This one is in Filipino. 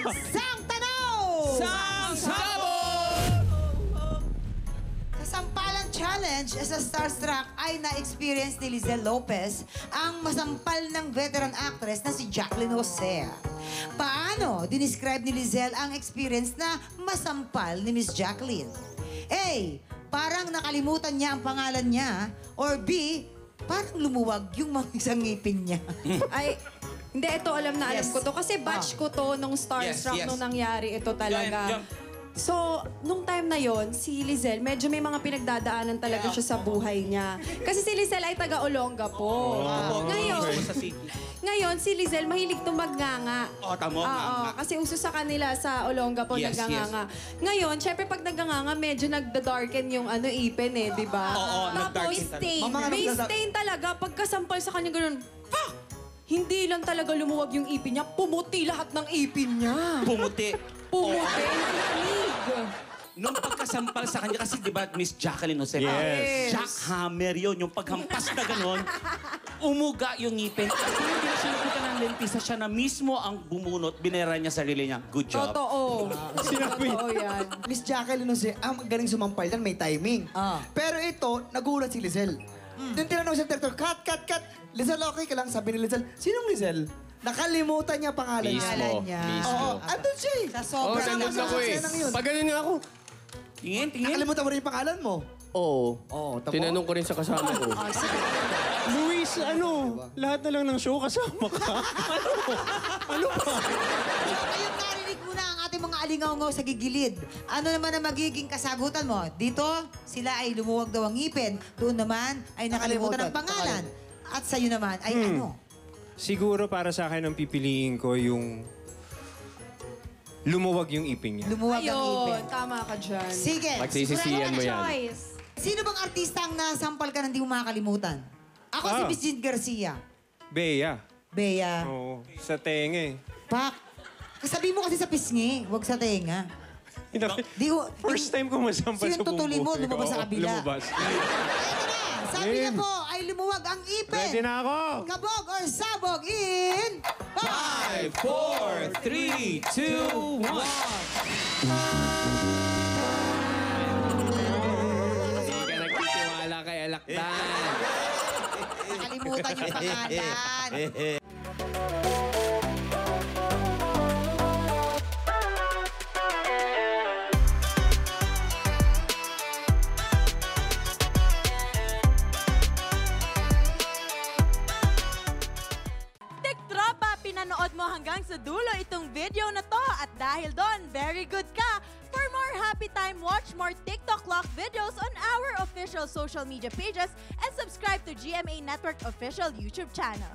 Sang Tanaw! Sang Sabog! Sa Sampalan Challenge, sa Starstruck ay na-experience ni Lizelle Lopez ang masampal ng veteran actress na si Jacqueline Jose. Paano dinescribe ni Lizelle ang experience na masampal ni Miss Jacqueline? A. Parang nakalimutan niya ang pangalan niya. Or B. Parang lumuwag yung mga isang ngipin niya. Ay, hindi, ito alam na alam Yes. ko to. Kasi batch ko to nung Starstruck Yes, yes. nung nangyari ito talaga. Yan. So, nung time na yon si Lizelle, medyo may mga pinagdadaanan talaga siya sa buhay niya. Kasi si Lizelle ay taga-Olonga po. Ngayon, si Lizelle mahilig itong magganga. Tamo. Kasi uso sa kanila sa Olonga po, Yes, nagganganga. Ngayon, syempre pag nagganganga, medyo nagda-darken yung ipin di ba? Oo, Tapos nag-darken stain. talaga. May stain talaga. Pagkasampal sa kanya ganun, hindi lang talaga lumuwag yung ipin niya, pumuti lahat ng ipin niya. Pumuti. Pumuti. Lamig. Nung pagkasampal sa kanya, kasi di ba Miss Jacqueline Jose? Yes. Jackhammer yun. Yung paghampas na gano'n, umuga yung ngipin. Kasi hindi na siya nakita ng lentisa, siya na mismo ang bumunot, binera niya sarili niya. Good job. Totoo. Totoo yan. Miss Jacqueline Jose, ang galing sumampal yan, may timing. Pero ito, nagulat si Lizelle. Yung tinanong sa director, cut. Lizelle, okay ka lang? Sabi ni Lizelle, sinong Lizelle? Nakalimutan niya pangalan niya. Pangalan niya. Oo, andun siya eh. Sa sobrang nandun ako eh. Senang yun. Pag ganun nga ako. Tingin. Nakalimutan mo rin yung pangalan mo. Oo. Oo, tamo. Tinanong ko rin sa kasama ko. Luis, lahat na lang ng show kasama ka. Ano ba? Ayun, narinig mo na ang ating mga alingaw-ngaw sa gigilid. Ano naman ang magiging kasagutan mo? Dito, sila ay lumuwag daw ang ngipin. Doon naman ay nakalimutan ang pangalan. At sa'yo naman ay ano? Siguro para sa akin ang pipiliin ko yung lumuwag yung ipin niya. Lumuwag ang ngipin. Ayun, tama ka dyan. Sige. Pagsisisihan mo yan. Choice. Sino bang artista ang nasampal ka na hindi mo makakalimutan? Ako si Miss Jean Garcia. Bea. Bea. Oo. Sa tenga eh. Pak. Kasabi mo kasi sa pisngi, huwag sa tenga. First time ko masampal So yung sa buong tutuli mo, buhay ko. lumabas sa kabila. Lumabas. Ito na. Sabi niya po ay lumuwag ang ipin. Ready na ako. Kabog or sabog in 5, 4, 3, 2, 1. Hindi ka nagtitiwala kay Alakdan. Nakalimutan yung pangalan. Tropa, pinanood mo hanggang sa dulo itong video na to at dahil doon, very good ka! For more happy time, watch more TikTok Clock videos on our official social media pages and subscribe to GMA Network official YouTube channel.